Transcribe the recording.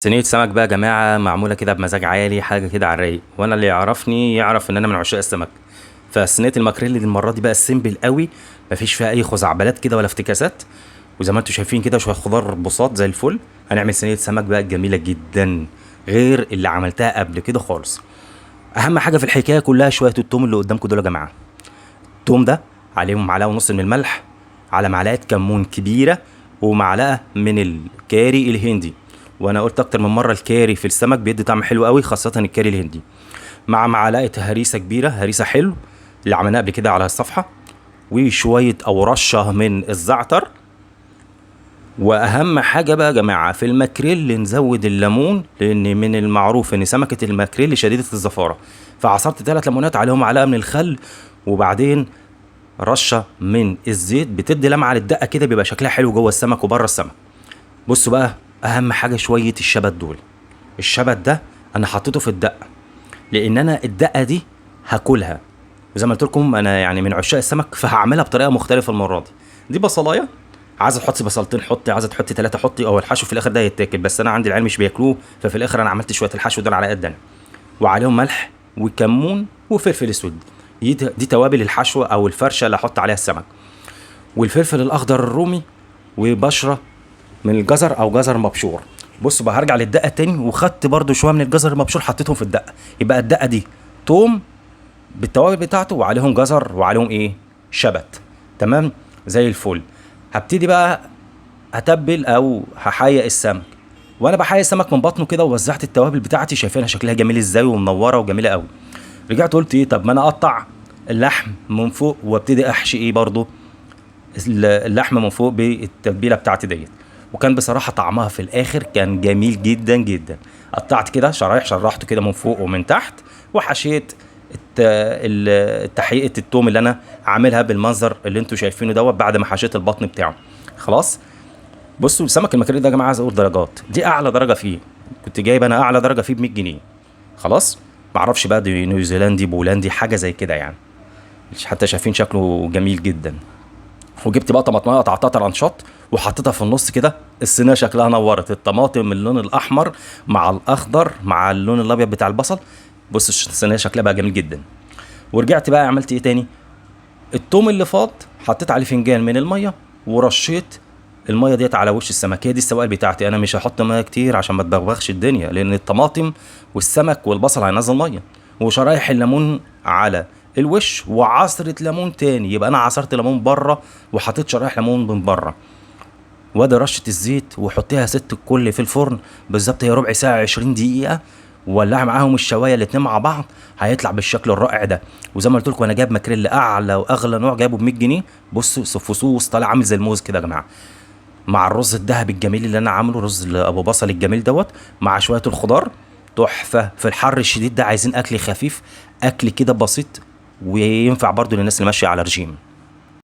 صينية سمك بقى يا جماعة معمولة كده بمزاج عالي، حاجة كده على الرايق، وانا اللي يعرفني يعرف ان انا من عشاق السمك. فصينية الماكريل دي المرة دي بقى السيمبل قوي، مفيش فيها اي خزعبلات كده ولا افتكاسات. وزي ما انتم شايفين كده شوية خضار بساط زي الفل. هنعمل صينية سمك بقى جميلة جدا، غير اللي عملتها قبل كده خالص. اهم حاجة في الحكاية كلها شوية التوم اللي قدامكم دول يا جماعة. التوم ده عليهم معلقة ونص من الملح، على معلقة كمون كبيرة، ومعلقة من الكاري الهندي. وانا قلت اكتر من مرة الكاري في السمك بيدي طعم حلو قوي، خاصة الكاري الهندي. مع معلقة هريسة كبيرة، هريسة حلو اللي عملناها قبل كده على الصفحة. وشوية او رشة من الزعتر. واهم حاجة بقى يا جماعة في الماكريل نزود الليمون، لان من المعروف ان سمكة الماكريل شديدة الزفارة. فعصرت 3 ليمونات عليهم معلقة من الخل، وبعدين رشه من الزيت بتدي لمعه للدقه كده، بيبقى شكلها حلو جوه السمك وبره السمك. بصوا بقى، اهم حاجه شويه الشبت دول. الشبت ده انا حطيته في الدقه، لان انا الدقه دي هاكلها. وزي ما قلت لكم انا يعني من عشاق السمك، فهعملها بطريقه مختلفه المره دي. دي بصلايه، عايزه تحطي بصلتين حطي، عايزه تحطي 3 حطي، او الحشو في الاخر ده يتاكل، بس انا عندي العيال مش بياكلوه، ففي الاخر انا عملت شويه الحشو دول على قد انا. وعليهم ملح وكمون وفلفل اسود. دي توابل الحشوه او الفرشه اللي هحط عليها السمك. والفلفل الاخضر الرومي، وبشره من الجزر او جزر مبشور. بصوا بقى، هرجع للدقه تاني، وخدت برضو شويه من الجزر المبشور حطيتهم في الدقه. يبقى الدقه دي توم بالتوابل بتاعته، وعليهم جزر، وعليهم ايه، شبت. تمام، زي الفل. هبتدي بقى هتبل او هحيق السمك. وانا بحيق السمك من بطنه كده، ووزعت التوابل بتاعتي، شايفينها شكلها جميل ازاي ومنوره وجميله قوي. رجعت قلت ايه، طب ما انا اقطع اللحم من فوق، وابتدي احشي ايه برضو اللحمه من فوق بالتتبيله بتاعتي ديت. وكان بصراحه طعمها في الاخر كان جميل جدا جدا. قطعت كده شرايح، شرحته كده من فوق ومن تحت، وحشيت تحقيقه التوم اللي انا عاملها بالمنظر اللي انتوا شايفينه دوت، بعد ما حشيت البطن بتاعه. خلاص. بصوا سمك المكاريل ده يا جماعه، عايز اقول درجات، دي اعلى درجه فيه. كنت جايب انا اعلى درجه فيه ب 100 جنيه. خلاص. معرفش بقى دي نيوزيلندي بولندي حاجه زي كده يعني. حتى شايفين شكله جميل جدا. وجبت بقى طماطمايه قطعتها طرنشات، وحطيتها في النص كده. الصينيه شكلها نورت، الطماطم من اللون الاحمر مع الاخضر مع اللون الابيض بتاع البصل. بص الصينيه شكلها بقى جميل جدا. ورجعت بقى عملت ايه تاني، التوم اللي فاض حطيت عليه فنجان من الميه، ورشيت الميه ديت على وش السمك. هي دي السوائل بتاعتي، انا مش هحط ميه كتير عشان ما تبغبغش الدنيا، لان الطماطم والسمك والبصل هينزل ميه. وشرايح الليمون على الوش، وعصرة ليمون تاني، يبقى انا عصرت ليمون بره وحطيت شرايح ليمون من بره. وادي رشه الزيت، وحطيها ست الكل في الفرن بالظبط، هي ربع ساعه 20 دقيقه. وولعها معاهم الشوايه الاتنين مع بعض، هيطلع بالشكل الرائع ده. وزي ما قلت لكم انا جايب ماكريل اعلى واغلى نوع، جايبه ب 100 جنيه. بصوا فصوص طالع عامل زي الموز كده يا جماعه، مع الرز الذهبي الجميل اللي انا عامله، رز ابو بصل الجميل دوت، مع شويه الخضار. تحفه في الحر الشديد ده، عايزين اكل خفيف، اكل كده بسيط، وينفع برضو للناس اللي ماشيه على رجيم.